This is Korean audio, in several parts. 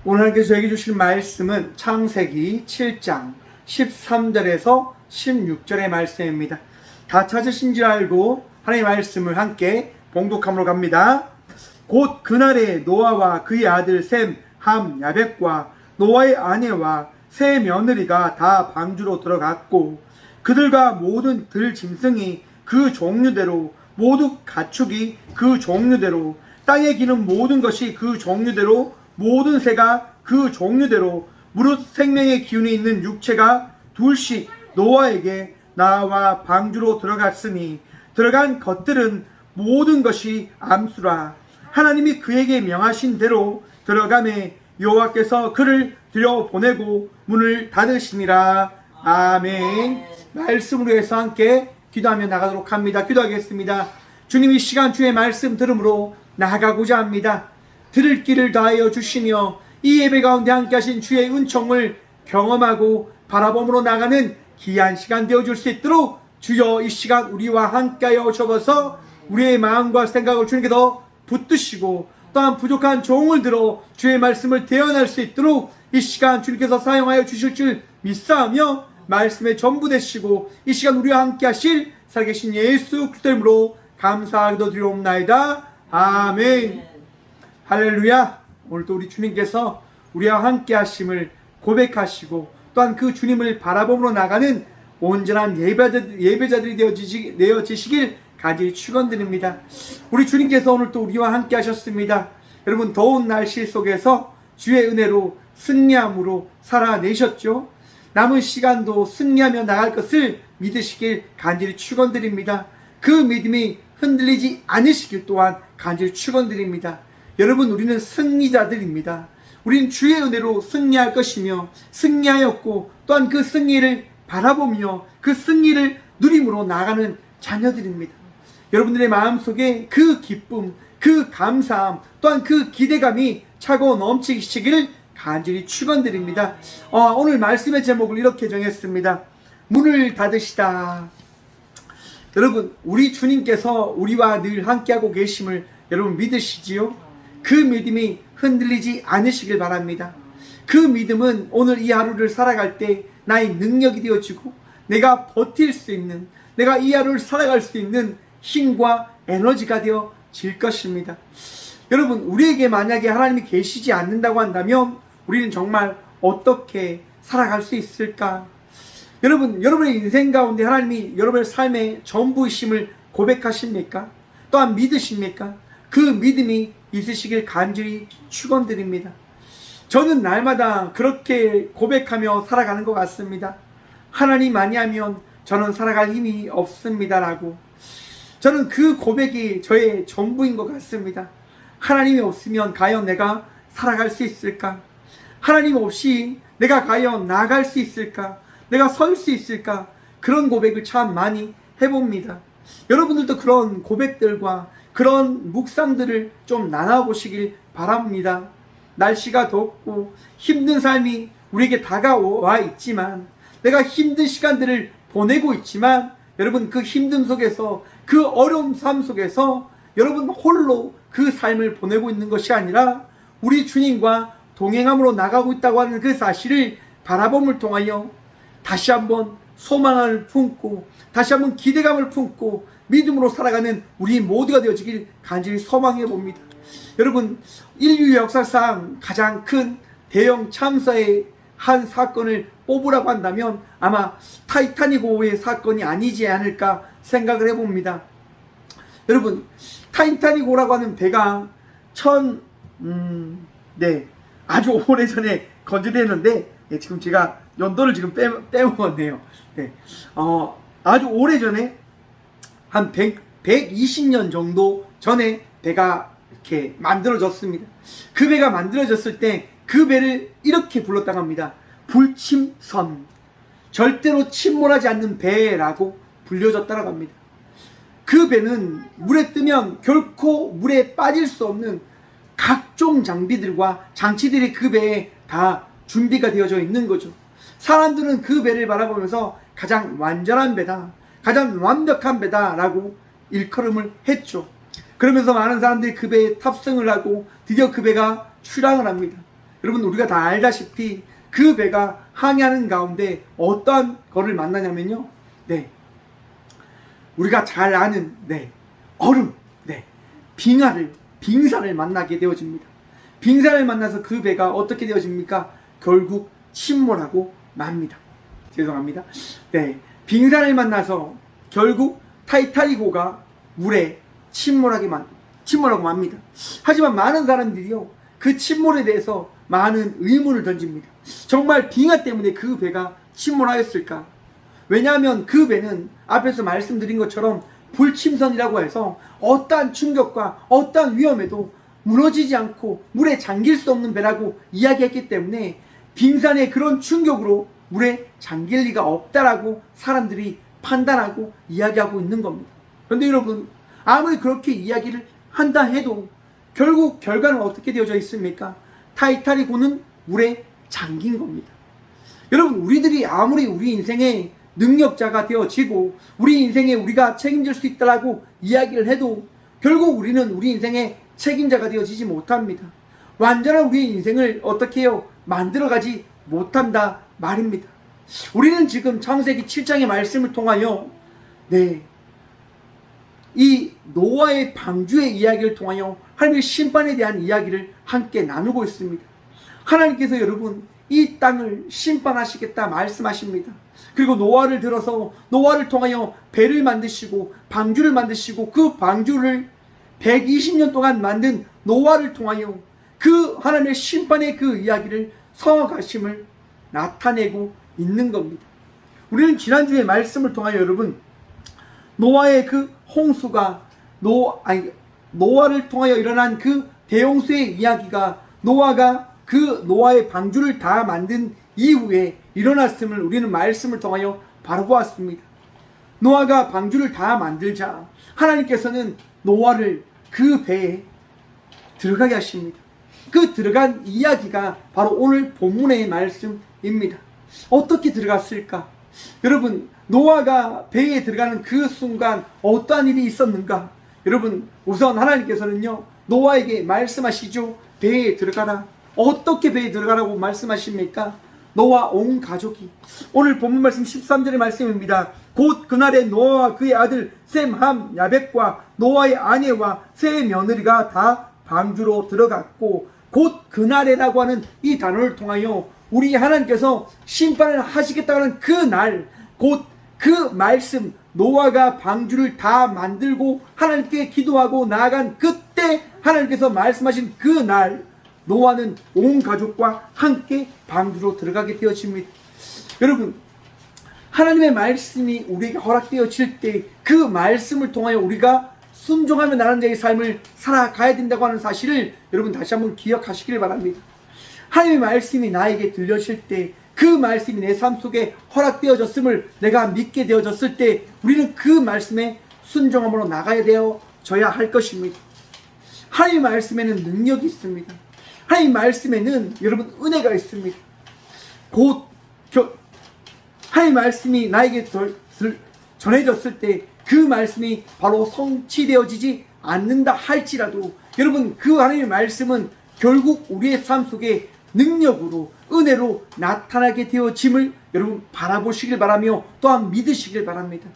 오늘 하나님께서 저에게 주실 말씀은 창세기 7장 13절에서 16절의 말씀입니다. 다 찾으신 줄 알고 하나님의 말씀을 함께 봉독함으로 갑니다. 곧 그날에 노아와 그의 아들 셈, 함, 야벳과 노아의 아내와 세 며느리가 다 방주로 들어갔고 그들과 모든 들 짐승이 그 종류대로 모두 가축이 그 종류대로 땅에 기는 모든 것이 그 종류대로 모든 새가 그 종류대로 무릇 생명의 기운이 있는 육체가 둘씩 노아에게 나와 방주로 들어갔으니 들어간 것들은 모든 것이 암수라. 하나님이 그에게 명하신 대로 들어가매 여호와께서 그를 들여보내고 문을 닫으시니라. 아멘. 말씀으로 해서 함께 기도하며 나가도록 합니다. 기도하겠습니다. 주님, 이 시간 주의 말씀 들음으로 나아가고자 합니다. 들을 길을 다하여 주시며 이 예배 가운데 함께 하신 주의 은총을 경험하고 바라봄으로 나가는 귀한 시간 되어줄 수 있도록 주여 이 시간 우리와 함께하여 주셔서 우리의 마음과 생각을 주님께 더 붙드시고 또한 부족한 종을 들어 주의 말씀을 대언할 수 있도록 이 시간 주님께서 사용하여 주실 줄 믿사오며 말씀에 전부 되시고 이 시간 우리와 함께 하실 살아계신 예수 그리스도 이름으로 감사하기도 드리옵나이다. 아멘. 할렐루야. 오늘도 우리 주님께서 우리와 함께 하심을 고백하시고 또한 그 주님을 바라봄으로 나가는 온전한 예배자들이 되어지시길 간절히 축원드립니다. 우리 주님께서 오늘 또 우리와 함께 하셨습니다. 여러분, 더운 날씨 속에서 주의 은혜로 승리함으로 살아내셨죠. 남은 시간도 승리하며 나갈 것을 믿으시길 간절히 축원드립니다. 그 믿음이 흔들리지 않으시길 또한 간절히 축원드립니다. 여러분, 우리는 승리자들입니다. 우리는 주의 은혜로 승리할 것이며 승리하였고 또한 그 승리를 바라보며 그 승리를 누림으로 나가는 자녀들입니다. 여러분들의 마음속에 그 기쁨, 그 감사함, 또한 그 기대감이 차고 넘치시기를 간절히 축원드립니다. 오늘 말씀의 제목을 이렇게 정했습니다. 문을 닫으시다. 여러분, 우리 주님께서 우리와 늘 함께하고 계심을 여러분 믿으시지요? 그 믿음이 흔들리지 않으시길 바랍니다. 그 믿음은 오늘 이 하루를 살아갈 때 나의 능력이 되어지고 내가 버틸 수 있는, 내가 이 하루를 살아갈 수 있는 힘과 에너지가 되어질 것입니다. 여러분, 우리에게 만약에 하나님이 계시지 않는다고 한다면 우리는 정말 어떻게 살아갈 수 있을까? 여러분, 여러분의 인생 가운데 하나님이 여러분의 삶의 전부이심을 고백하십니까? 또한 믿으십니까? 그 믿음이 있으시길 간절히 축원드립니다. 저는 날마다 그렇게 고백하며 살아가는 것 같습니다. 하나님 아니하면 저는 살아갈 힘이 없습니다라고. 저는 그 고백이 저의 전부인 것 같습니다. 하나님이 없으면 과연 내가 살아갈 수 있을까? 하나님 없이 내가 과연 나아갈 수 있을까? 내가 설 수 있을까? 그런 고백을 참 많이 해봅니다. 여러분들도 그런 고백들과 그런 묵상들을 좀 나눠보시길 바랍니다. 날씨가 덥고 힘든 삶이 우리에게 다가와 있지만, 내가 힘든 시간들을 보내고 있지만, 여러분, 그 힘듦 속에서, 그 어려운 삶 속에서 여러분 홀로 그 삶을 보내고 있는 것이 아니라 우리 주님과 동행함으로 나가고 있다고 하는 그 사실을 바라봄을 통하여 다시 한번 소망을 품고 다시 한번 기대감을 품고 믿음으로 살아가는 우리 모두가 되어지길 간절히 소망해 봅니다. 여러분, 인류 역사상 가장 큰 대형 참사의 한 사건을 뽑으라고 한다면 아마 타이타닉호의 사건이 아니지 않을까 생각을 해봅니다. 여러분, 타이타닉호라고 하는 배가 아주 오래전에 건조됐는데, 지금 제가 연도를 지금 빼먹었네요. 아주 오래전에 한 120년 정도 전에 배가 이렇게 만들어졌습니다. 그 배가 만들어졌을 때 그 배를 이렇게 불렀다고 합니다. 불침선, 절대로 침몰하지 않는 배라고 불려졌다고 합니다. 그 배는 물에 뜨면 결코 물에 빠질 수 없는 각종 장비들과 장치들이 그 배에 다 준비가 되어져 있는 거죠. 사람들은 그 배를 바라보면서 가장 완전한 배다, 가장 완벽한 배다 라고 일컬음을 했죠. 그러면서 많은 사람들이 그 배에 탑승을 하고 드디어 그 배가 출항을 합니다. 여러분 우리가 다 알다시피 그 배가 항해하는 가운데 어떠한 거를 만나냐면요, 우리가 잘 아는 얼음, 빙산을 만나게 되어집니다. 빙산을 만나서 그 배가 어떻게 되어집니까? 결국 침몰하고 맙니다. 죄송합니다. 빙산을 만나서 결국 타이타닉호가 물에 침몰하고 맙니다. 하지만 많은 사람들이요, 그 침몰에 대해서 많은 의문을 던집니다. 정말 빙하 때문에 그 배가 침몰하였을까? 왜냐하면 그 배는 앞에서 말씀드린 것처럼 불침선이라고 해서 어떠한 충격과 어떠한 위험에도 무너지지 않고 물에 잠길 수 없는 배라고 이야기했기 때문에 빙산의 그런 충격으로 물에 잠길 리가 없다라고 사람들이 판단하고 이야기하고 있는 겁니다. 그런데 여러분, 아무리 그렇게 이야기를 한다 해도 결국 결과는 어떻게 되어져 있습니까? 타이타닉호는 물에 잠긴 겁니다. 여러분, 우리들이 아무리 우리 인생의 능력자가 되어지고 우리 인생에 우리가 책임질 수 있다라고 이야기를 해도 결국 우리는 우리 인생의 책임자가 되어지지 못합니다. 완전한 우리 인생을 어떻게 해요? 만들어가지 못한다 말입니다. 우리는 지금 창세기 7장의 말씀을 통하여 이 노아의 방주의 이야기를 통하여 하나님의 심판에 대한 이야기를 함께 나누고 있습니다. 하나님께서 여러분 이 땅을 심판하시겠다 말씀하십니다. 그리고 노아를 들어서 노아를 통하여 배를 만드시고 방주를 만드시고 그 방주를 120년 동안 만든 노아를 통하여 그 하나님의 심판의 그 이야기를 성악하심을 나타내고 있는 겁니다. 우리는 지난주에 말씀을 통하여 여러분 노아의 그 홍수가 노아를 통하여 일어난 그 대홍수의 이야기가 노아가 그 노아의 방주를 다 만든 이후에 일어났음을 우리는 말씀을 통하여 바라보았습니다. 노아가 방주를 다 만들자 하나님께서는 노아를 그 배에 들어가게 하십니다. 그 들어간 이야기가 바로 오늘 본문의 말씀입니다. 어떻게 들어갔을까? 여러분, 노아가 배에 들어가는 그 순간 어떠한 일이 있었는가? 여러분, 우선 하나님께서는요 노아에게 말씀하시죠. 배에 들어가라. 어떻게 배에 들어가라고 말씀하십니까? 노아 온 가족이. 오늘 본문 말씀 13절의 말씀입니다. 곧 그날에 노아와 그의 아들 셈, 함, 야벳과 노아의 아내와 세 며느리가 다 방주로 들어갔고, 곧 그날에라고 하는 이 단어를 통하여 우리 하나님께서 심판을 하시겠다는 그 날, 곧 그 말씀, 노아가 방주를 다 만들고 하나님께 기도하고 나아간 그때 하나님께서 말씀하신 그 날, 노아는 온 가족과 함께 방주로 들어가게 되어집니다. 여러분, 하나님의 말씀이 우리에게 허락되어질 때 그 말씀을 통하여 우리가 순종하며 나는 자의 삶을 살아가야 된다고 하는 사실을 여러분 다시 한번 기억하시길 바랍니다. 하나님의 말씀이 나에게 들려질 때 그 말씀이 내 삶 속에 허락되어졌음을 내가 믿게 되어졌을 때 우리는 그 말씀에 순종함으로 나가야 되어져야 할 것입니다. 하나님의 말씀에는 능력이 있습니다. 하나님의 말씀에는 여러분 은혜가 있습니다. 곧 하나님의 말씀이 나에게 전해졌을 때 그 말씀이 바로 성취되어지지 않는다 할지라도 여러분 그 하나님의 말씀은 결국 우리의 삶 속에 능력으로 은혜로 나타나게 되어짐을 여러분 바라보시길 바라며 또한 믿으시길 바랍니다.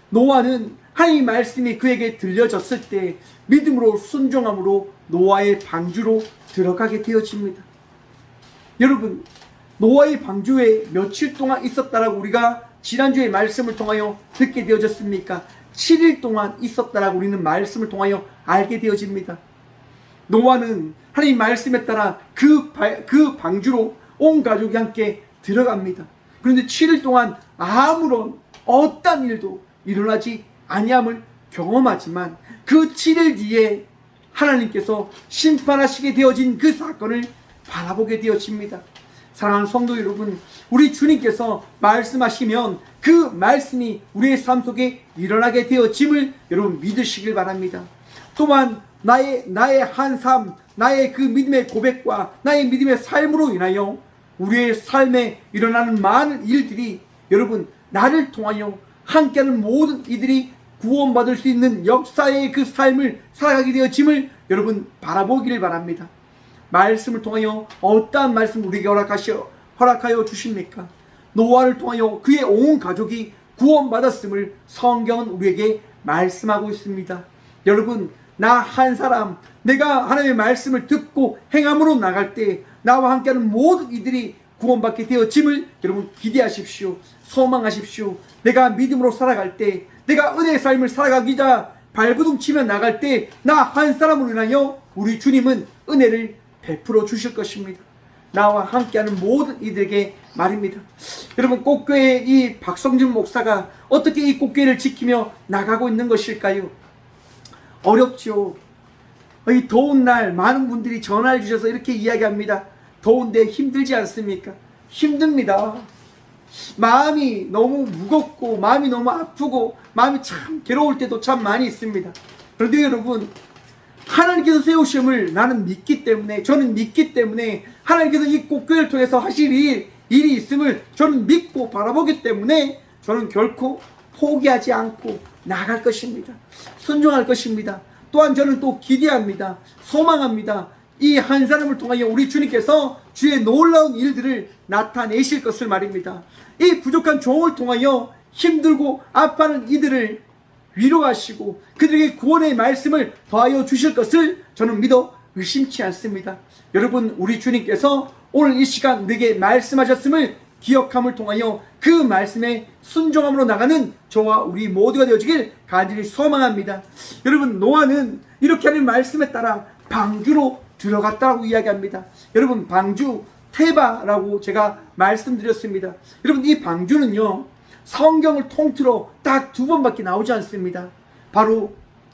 노아는 하나님의 말씀이 그에게 들려졌을 때 믿음으로 순종함으로 노아의 방주로 들어가게 되어집니다. 여러분, 노아의 방주에 며칠 동안 있었다라고 우리가 지난주에 말씀을 통하여 듣게 되어졌습니까? 7일 동안 있었다라고 우리는 말씀을 통하여 알게 되어집니다. 노아는 하나님 말씀에 따라 그 방주로 온 가족이 함께 들어갑니다. 그런데 7일 동안 아무런 어떤 일도 일어나지 아니함을 경험하지만 그 7일 뒤에 하나님께서 심판하시게 되어진 그 사건을 바라보게 되어집니다. 사랑하는 성도 여러분, 우리 주님께서 말씀하시면 그 말씀이 우리의 삶 속에 일어나게 되어짐을 여러분 믿으시길 바랍니다. 또한 나의 한 삶, 나의 그 믿음의 고백과 나의 믿음의 삶으로 인하여 우리의 삶에 일어나는 많은 일들이 여러분 나를 통하여 함께하는 모든 이들이 구원받을 수 있는 역사의 그 삶을 살아가게 되어짐을 여러분 바라보기를 바랍니다. 말씀을 통하여 어떠한 말씀을 우리에게 허락하여 주십니까? 노아를 통하여 그의 온 가족이 구원받았음을 성경은 우리에게 말씀하고 있습니다. 여러분, 나 한 사람, 내가 하나님의 말씀을 듣고 행함으로 나갈 때 나와 함께하는 모든 이들이 구원받게 되어짐을 여러분 기대하십시오. 소망하십시오. 내가 믿음으로 살아갈 때, 내가 은혜의 삶을 살아가기자 발버둥 치며 나갈 때 나 한 사람으로 인하여 우리 주님은 은혜를 베풀어 주실 것입니다. 나와 함께하는 모든 이들에게 말입니다. 여러분, 꽃교회 이 박성준 목사가 어떻게 이 꽃교회를 지키며 나가고 있는 것일까요? 어렵죠. 이 더운 날 많은 분들이 전화를 주셔서 이렇게 이야기합니다. 더운데 힘들지 않습니까? 힘듭니다. 마음이 너무 무겁고 마음이 너무 아프고 마음이 참 괴로울 때도 참 많이 있습니다. 그런데 여러분, 하나님께서 세우심을 나는 믿기 때문에, 저는 믿기 때문에 하나님께서 이 꽃교회를 통해서 하실 일이 있음을 저는 믿고 바라보기 때문에 저는 결코 포기하지 않고 나갈 것입니다. 순종할 것입니다. 또한 저는 또 기대합니다. 소망합니다. 이 한 사람을 통하여 우리 주님께서 주의 놀라운 일들을 나타내실 것을 말입니다. 이 부족한 종을 통하여 힘들고 아파하는 이들을 위로하시고 그들에게 구원의 말씀을 더하여 주실 것을 저는 믿어 의심치 않습니다. 여러분, 우리 주님께서 오늘 이 시간 내게 말씀하셨음을 기억함을 통하여 그 말씀에 순종함으로 나가는 저와 우리 모두가 되어지길 간절히 소망합니다. 여러분, 노아는 이렇게 하는 말씀에 따라 방주로 들어갔다고 이야기합니다. 여러분, 방주 테바라고 제가 말씀드렸습니다. 여러분, 이 방주는요, 성경을 통틀어 딱 두 번밖에 나오지 않습니다. 바로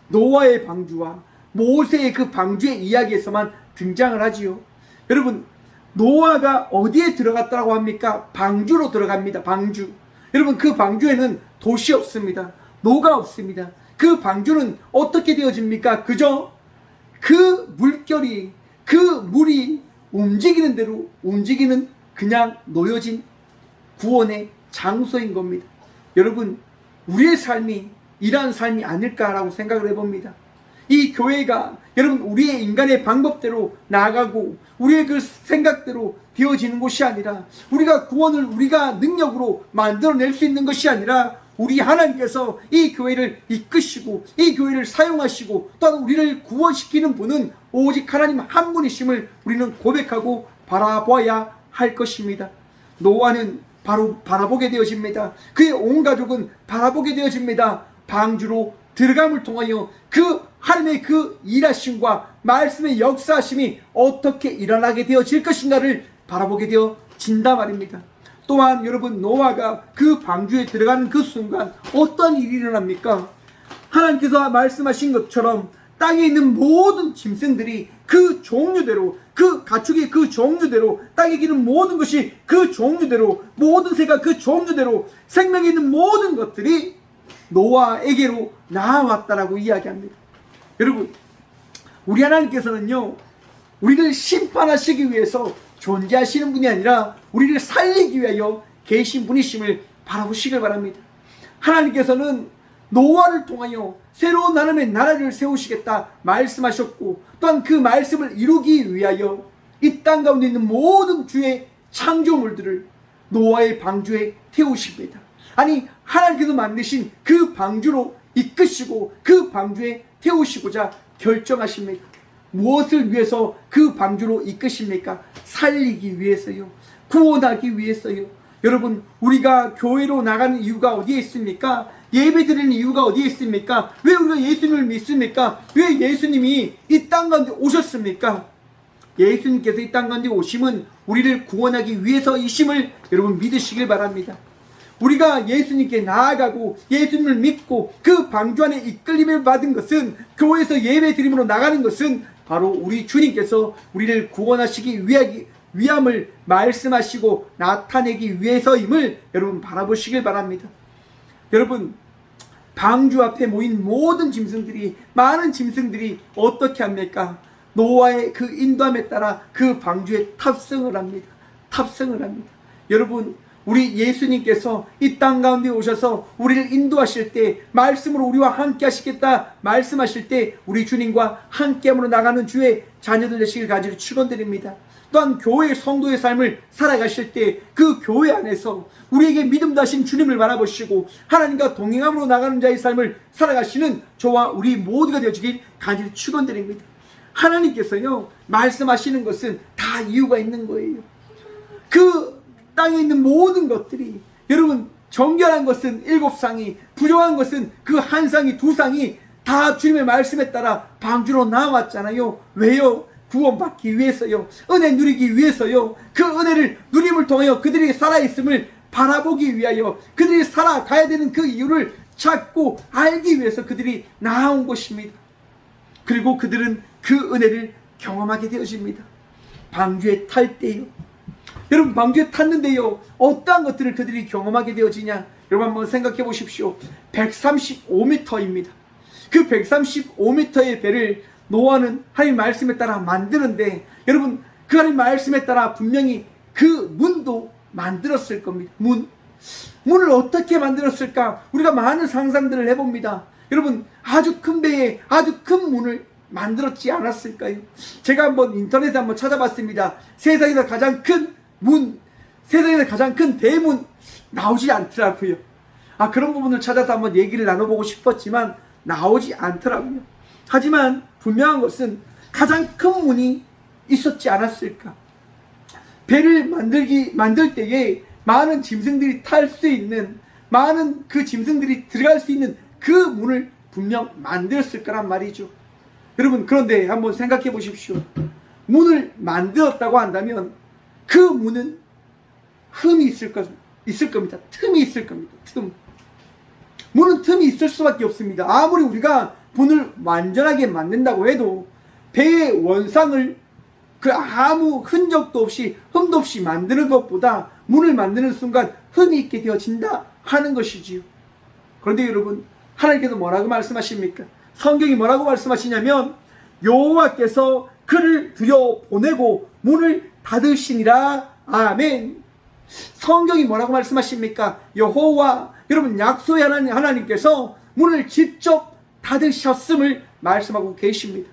노아의 방주와 모세의 그 방주의 이야기에서만 등장을 하지요. 여러분, 노아가 어디에 들어갔다고 합니까? 방주로 들어갑니다. 방주. 여러분, 그 방주에는 도시 없습니다. 노가 없습니다. 그 방주는 어떻게 되어집니까? 그저 그 물결이, 그 물이 움직이는 대로 움직이는 그냥 놓여진 구원의 장소인 겁니다. 여러분, 우리의 삶이 이러한 삶이 아닐까라고 생각을 해봅니다. 이 교회가 여러분 우리의 인간의 방법대로 나아가고 우리의 그 생각대로 되어지는 곳이 아니라, 우리가 구원을 우리가 능력으로 만들어낼 수 있는 것이 아니라, 우리 하나님께서 이 교회를 이끄시고 이 교회를 사용하시고 또한 우리를 구원시키는 분은 오직 하나님 한 분이심을 우리는 고백하고 바라봐야 할 것입니다. 노아는 바로 바라보게 되어집니다. 그의 온 가족은 바라보게 되어집니다. 방주로 들어감을 통하여 그 하나님의 그 일하심과 말씀의 역사하심이 어떻게 일어나게 되어질 것인가를 바라보게 되어진다 말입니다. 또한 여러분, 노아가 그 방주에 들어가는 그 순간 어떤 일이 일어납니까? 하나님께서 말씀하신 것처럼 땅에 있는 모든 짐승들이 그 종류대로, 그 가축의 그 종류대로, 땅에 기는 모든 것이 그 종류대로, 모든 새가 그 종류대로, 생명에 있는 모든 것들이 노아에게로 나아왔다라고 이야기합니다. 여러분, 우리 하나님께서는요, 우리를 심판하시기 위해서 존재하시는 분이 아니라 우리를 살리기 위하여 계신 분이심을 바라보시길 바랍니다. 하나님께서는 노아를 통하여 새로운 하나님의 나라를 세우시겠다 말씀하셨고, 또한 그 말씀을 이루기 위하여 이 땅 가운데 있는 모든 주의 창조물들을 노아의 방주에 태우십니다. 아니, 하나님께서 만드신 그 방주로 이끄시고 그 방주에 태우시고자 결정하십니다. 무엇을 위해서 그 방주로 이끄십니까? 살리기 위해서요. 구원하기 위해서요. 여러분, 우리가 교회로 나가는 이유가 어디에 있습니까? 예배 드리는 이유가 어디에 있습니까? 왜 우리가 예수님을 믿습니까? 왜 예수님이 이 땅 가운데 오셨습니까? 예수님께서 이 땅 가운데 오심은 우리를 구원하기 위해서이심을 여러분 믿으시길 바랍니다. 우리가 예수님께 나아가고 예수님을 믿고 그 방주 안에 이끌림을 받은 것은, 교회에서 예배 드림으로 나가는 것은 바로 우리 주님께서 우리를 구원하시기 위함을 말씀하시고 나타내기 위해서임을 여러분 바라보시길 바랍니다. 여러분, 방주 앞에 모인 모든 짐승들이, 많은 짐승들이 어떻게 합니까? 노아의 그 인도함에 따라 그 방주에 탑승을 합니다. 탑승을 합니다. 여러분, 우리 예수님께서 이 땅 가운데 오셔서 우리를 인도하실 때, 말씀으로 우리와 함께 하시겠다 말씀하실 때 우리 주님과 함께함으로 나가는 주의 자녀들 되시길 간절히 축원드립니다. 또한 교회 성도의 삶을 살아가실 때 그 교회 안에서 우리에게 믿음 다신 주님을 바라보시고 하나님과 동행함으로 나가는 자의 삶을 살아가시는 저와 우리 모두가 되어주길 간절히 축원드립니다. 하나님께서요, 말씀하시는 것은 다 이유가 있는 거예요. 그 땅에 있는 모든 것들이, 여러분, 정결한 것은 7쌍이, 부정한 것은 그 한 쌍이, 2쌍이 다 주님의 말씀에 따라 방주로 나왔잖아요. 왜요? 구원받기 위해서요. 은혜 누리기 위해서요. 그 은혜를 누림을 통하여 그들이 살아있음을 바라보기 위하여, 그들이 살아가야 되는 그 이유를 찾고 알기 위해서 그들이 나온 것입니다. 그리고 그들은 그 은혜를 경험하게 되어집니다. 방주에 탈 때요. 여러분, 방주에 탔는데요, 어떠한 것들을 그들이 경험하게 되어지냐? 여러분 한번 생각해 보십시오. 135m입니다. 그 135m의 배를 노아는 하나님 말씀에 따라 만드는데, 여러분, 그 하나님 말씀에 따라 분명히 그 문도 만들었을 겁니다. 문을 어떻게 만들었을까? 우리가 많은 상상들을 해봅니다. 여러분, 아주 큰 배에 아주 큰 문을 만들었지 않았을까요? 제가 한번 인터넷에 한번 찾아봤습니다. 세상에서 가장 큰 문, 세상에서 가장 큰 대문 나오지 않더라고요. 그런 부분을 찾아서 한번 얘기를 나눠보고 싶었지만 나오지 않더라고요. 하지만 분명한 것은 가장 큰 문이 있었지 않았을까? 배를 만들 때에 많은 짐승들이 탈 수 있는, 많은 그 짐승들이 들어갈 수 있는 그 문을 분명 만들었을 거란 말이죠. 여러분, 그런데 한번 생각해 보십시오. 문을 만들었다고 한다면 그 문은 흠이 있을 겁니다. 틈이 있을 겁니다. 문은 틈이 있을 수밖에 없습니다. 아무리 우리가 문을 완전하게 만든다고 해도 배의 원상을 그 아무 흔적도 없이, 흠도 없이 만드는 것보다 문을 만드는 순간 흠이 있게 되어진다 하는 것이지요. 그런데 여러분, 하나님께서 뭐라고 말씀하십니까? 성경이 뭐라고 말씀하시냐면, 여호와께서 그를 들여보내고 문을 닫으시니라. 아멘. 성경이 뭐라고 말씀하십니까? 여호와, 여러분, 약소의 하나님께서 문을 직접 닫으셨음을 말씀하고 계십니다.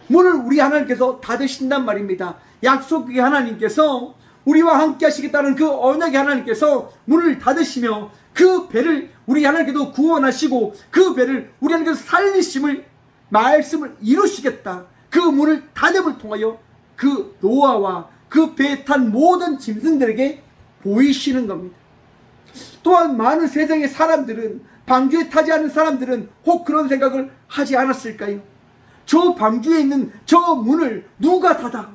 문을 우리 하나님께서 닫으신단 말입니다. 약속의 하나님께서, 우리와 함께 하시겠다는 그 언약의 하나님께서 문을 닫으시며 그 배를 우리 하나님께서 구원하시고 그 배를 우리 하나님께서 살리심을, 말씀을 이루시겠다. 그 문을 닫음을 통하여 그 노아와 그 배에 탄 모든 짐승들에게 보이시는 겁니다. 또한 많은 세상의 사람들은, 방주에 타지 않은 사람들은 혹 그런 생각을 하지 않았을까요? 저 방주에 있는 저 문을 누가 닫아?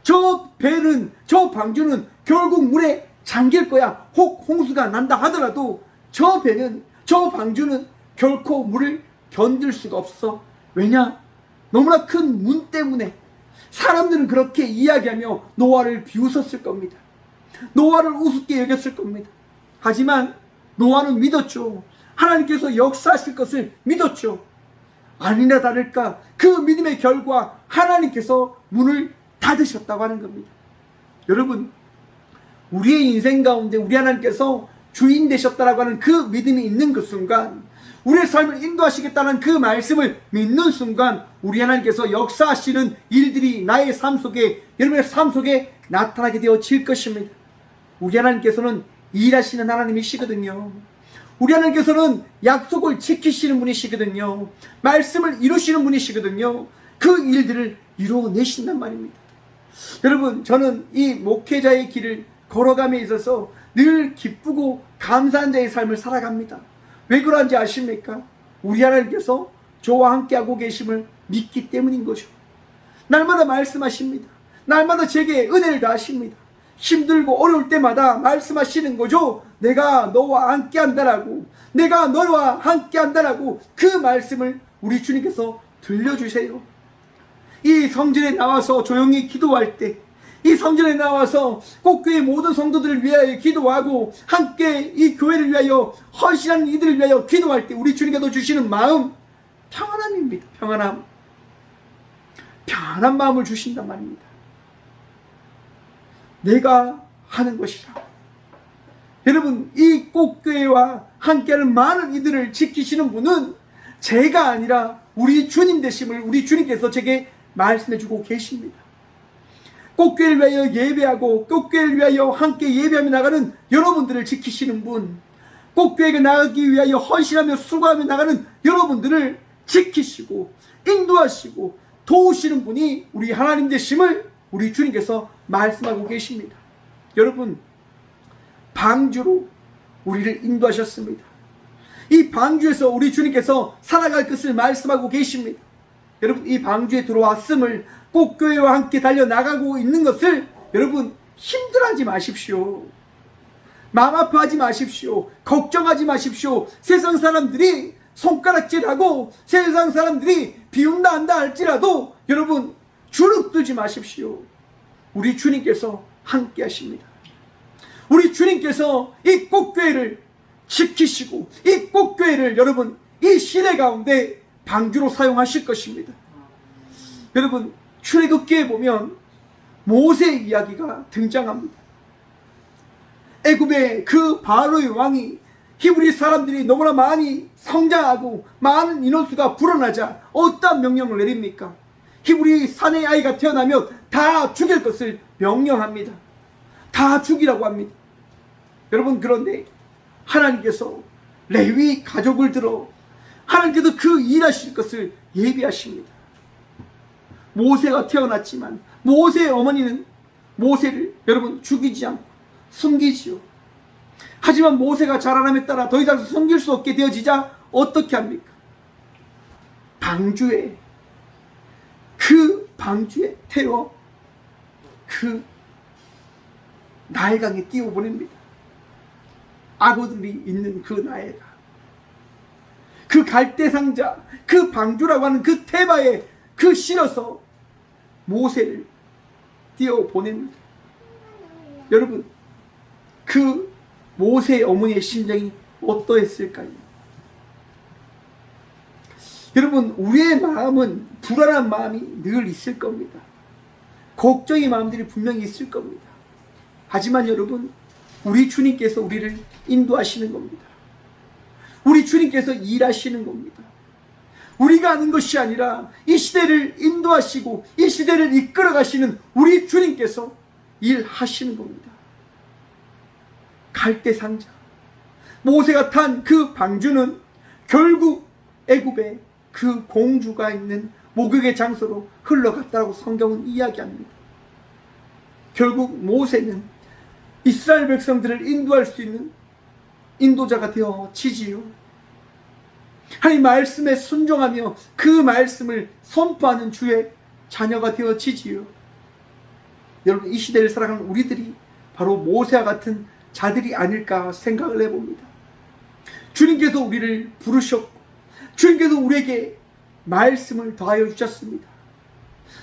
저 배는, 저 방주는 결국 물에 잠길 거야. 혹 홍수가 난다 하더라도 저 배는, 저 방주는 결코 물을 견딜 수가 없어. 왜냐? 너무나 큰 문 때문에. 사람들은 그렇게 이야기하며 노아를 비웃었을 겁니다. 노아를 우습게 여겼을 겁니다. 하지만 노아는 믿었죠. 하나님께서 역사하실 것을 믿었죠. 아니나 다를까 그 믿음의 결과 하나님께서 문을 닫으셨다고 하는 겁니다. 여러분, 우리의 인생 가운데 우리 하나님께서 주인 되셨다라고 하는 그 믿음이 있는 그 순간, 우리의 삶을 인도하시겠다는 그 말씀을 믿는 순간, 우리 하나님께서 역사하시는 일들이 나의 삶 속에, 여러분의 삶 속에 나타나게 되어질 것입니다. 우리 하나님께서는 일하시는 하나님이시거든요. 우리 하나님께서는 약속을 지키시는 분이시거든요. 말씀을 이루시는 분이시거든요. 그 일들을 이루어내신단 말입니다. 여러분, 저는 이 목회자의 길을 걸어감에 있어서 늘 기쁘고 감사한 자의 삶을 살아갑니다. 왜 그런지 아십니까? 우리 하나님께서 저와 함께하고 계심을 믿기 때문인 거죠. 날마다 말씀하십니다. 날마다 제게 은혜를 다하십니다. 힘들고 어려울 때마다 말씀하시는 거죠. 내가 너와 함께 한다라고, 내가 너와 함께 한다라고 그 말씀을 우리 주님께서 들려주세요. 이 성전에 나와서 조용히 기도할 때, 이 성전에 나와서 꼭 교회 모든 성도들을 위하여 기도하고 함께 이 교회를 위하여 헌신하는 이들을 위하여 기도할 때 우리 주님께서 주시는 마음, 평안함입니다. 평안한 마음을 주신단 말입니다. 내가 하는 것이라. 여러분, 이 꽃교회와 함께하는 많은 이들을 지키시는 분은 제가 아니라 우리 주님 되심을 우리 주님께서 제게 말씀해 주고 계십니다. 꽃교회를 위하여 예배하고 꽃교회를 위하여 함께 예배하며 나가는 여러분들을 지키시는 분, 꽃교회가 나가기 위하여 헌신하며 수고하며 나가는 여러분들을 지키시고 인도하시고 도우시는 분이 우리 하나님 되심을 우리 주님께서 말씀하고 계십니다. 여러분, 방주로 우리를 인도하셨습니다. 이 방주에서 우리 주님께서 살아갈 것을 말씀하고 계십니다. 여러분, 이 방주에 들어왔음을 꽃교회와 함께 달려나가고 있는 것을 여러분 힘들어하지 마십시오. 마음 아파하지 마십시오. 걱정하지 마십시오. 세상 사람들이 손가락질하고 세상 사람들이 비운다 한다 할지라도 여러분 주눅들지 마십시오. 우리 주님께서 함께 하십니다. 우리 주님께서 이 꽃교회를 지키시고 이 꽃교회를 여러분 이 시대 가운데 방주로 사용하실 것입니다. 여러분, 출애굽기에 보면 모세 이야기가 등장합니다. 애굽의 그 바로의 왕이 히브리 사람들이 너무나 많이 성장하고 많은 인원수가 불어나자 어떤 명령을 내립니까? 히브리 사내 아이가 태어나면 다 죽일 것을 명령합니다. 다 죽이라고 합니다. 여러분, 그런데 하나님께서 레위 가족을 들어 하나님께서 그 일하실 것을 예비하십니다. 모세가 태어났지만 모세의 어머니는 모세를 여러분 죽이지 않고 숨기지요. 하지만 모세가 자라남에 따라 더 이상 숨길 수 없게 되어지자 어떻게 합니까? 그 방주에 태워 그 나일강에 띄워보냅니다. 악어들이 있는 그 나일강, 그 갈대상자, 그 방주라고 하는 그 테바에 그 실어서 모세를 띄워보냅니다. 여러분, 그 모세의 어머니의 심정이 어떠했을까요? 여러분, 우리의 마음은 불안한 마음이 늘 있을 겁니다. 걱정의 마음들이 분명히 있을 겁니다. 하지만 여러분, 우리 주님께서 우리를 인도하시는 겁니다. 우리 주님께서 일하시는 겁니다. 우리가 하는 것이 아니라 이 시대를 인도하시고 이 시대를 이끌어 가시는 우리 주님께서 일하시는 겁니다. 갈대상자, 모세가 탄 그 방주는 결국 애굽의 그 공주가 있는 목욕의 장소로 흘러갔다고 성경은 이야기합니다. 결국 모세는 이스라엘 백성들을 인도할 수 있는 인도자가 되어지지요. 하나님 말씀에 순종하며 그 말씀을 선포하는 주의 자녀가 되어지지요. 여러분, 이 시대를 살아가는 우리들이 바로 모세와 같은 자들이 아닐까 생각을 해봅니다. 주님께서 우리를 부르셨고 주님께서 우리에게 말씀을 더하여 주셨습니다.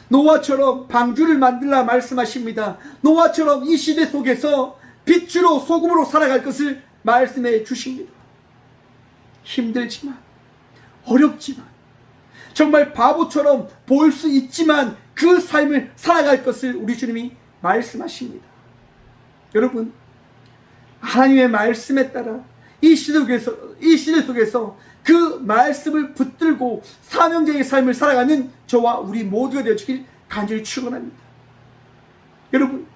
노아처럼 방주를 만들라 말씀하십니다. 노아처럼 이 시대 속에서 빛으로 소금으로 살아갈 것을 말씀해 주십니다. 힘들지만 어렵지만 정말 바보처럼 보일 수 있지만 그 삶을 살아갈 것을 우리 주님이 말씀하십니다. 여러분, 하나님의 말씀에 따라 이 시대 속에서 그 말씀을 붙들고 사명자의 삶을 살아가는 저와 우리 모두가 되어지길 간절히 축원합니다. 여러분,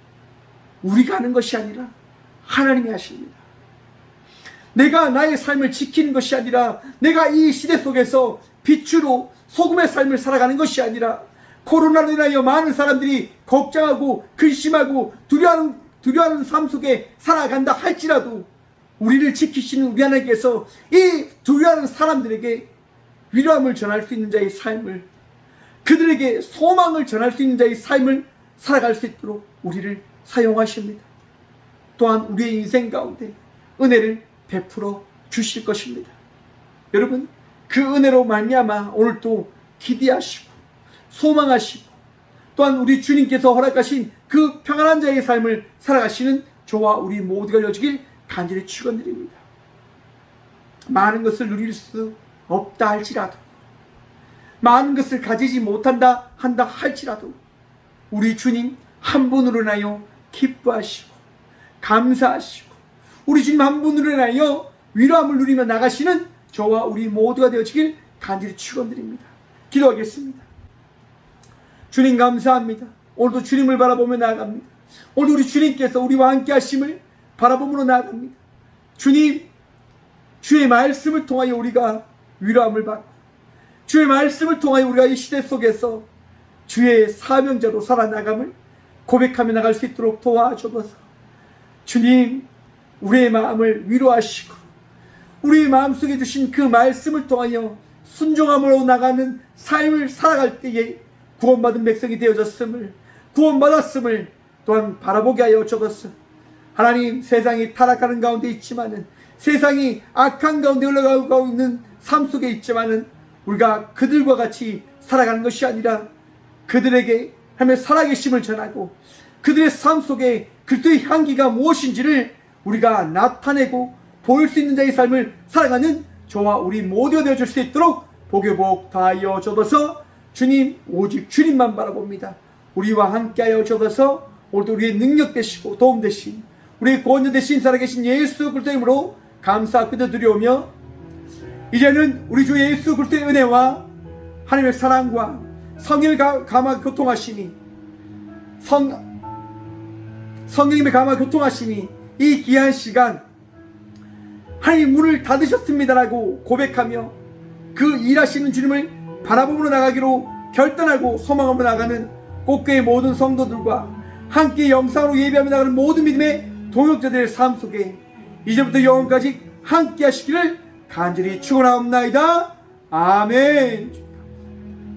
우리가 하는 것이 아니라 하나님이 하십니다. 내가 나의 삶을 지키는 것이 아니라 내가 이 시대 속에서 빛으로 소금의 삶을 살아가는 것이 아니라 코로나로 인하여 많은 사람들이 걱정하고 근심하고 두려워하는 삶 속에 살아간다 할지라도 우리를 지키시는 우리 하나님께서 이 두려워하는 사람들에게 위로함을 전할 수 있는 자의 삶을, 그들에게 소망을 전할 수 있는 자의 삶을 살아갈 수 있도록 우리를 사용하십니다. 또한 우리의 인생 가운데 은혜를 베풀어 주실 것입니다. 여러분, 그 은혜로 말미암아 오늘도 기대하시고 소망하시고 또한 우리 주님께서 허락하신 그 평안한 자의 삶을 살아가시는 저와 우리 모두가 되어지길 간절히 축원드립니다. 많은 것을 누릴 수 없다 할지라도, 많은 것을 가지지 못한다 한다 할지라도 우리 주님 한 분으로 인하여 기뻐하시고 감사하시고 우리 주님 한 분으로 인하여 위로함을 누리며 나가시는 저와 우리 모두가 되어지길 간절히 축원드립니다. 기도하겠습니다. 주님 감사합니다. 오늘도 주님을 바라보며 나아갑니다. 오늘 우리 주님께서 우리와 함께 하심을 바라보므로 나아갑니다. 주님, 주의 말씀을 통하여 우리가 위로함을 받고, 주의 말씀을 통하여 우리가 이 시대 속에서 주의 사명자로 살아나감을 고백하며 나갈 수 있도록 도와주옵소서. 주님, 우리의 마음을 위로하시고 우리의 마음속에 주신 그 말씀을 통하여 순종함으로 나가는 삶을 살아갈 때에 구원받은 백성이 되어졌음을, 구원받았음을 또한 바라보게 하여 주옵소서. 하나님, 세상이 타락하는 가운데 있지만은, 세상이 악한 가운데 흘러가고 있는 삶 속에 있지만은, 우리가 그들과 같이 살아가는 것이 아니라 그들에게 하나님의 살아계심을 전하고 그들의 삶 속에 그리스도의 향기가 무엇인지를 우리가 나타내고 보일 수 있는 자의 삶을 살아가는 저와 우리 모두가 되어줄 수 있도록 복유복 다하여 주옵소서. 주님, 오직 주님만 바라봅니다. 우리와 함께하여 주옵소서. 오늘도 우리의 능력 되시고 도움 되신 우리의 구원자 되신 살아계신 예수 그리스도의 이름으로 감사 기도드리오며, 이제는 우리 주 예수 그리스도의 은혜와 하나님의 사랑과 성령의 감화 교통하심이, 성령님의 감화 교통하심이 이 귀한 시간 하나님 문을 닫으셨습니다라고 고백하며 그 일하시는 주님을 바라보며 나가기로 결단하고 소망하며 나가는 꽃교회 모든 성도들과 함께 영상으로 예배하며 나가는 모든 믿음의 동역자들의 삶 속에 이제부터 영원까지 함께 하시기를 간절히 축원하옵나이다. 아멘.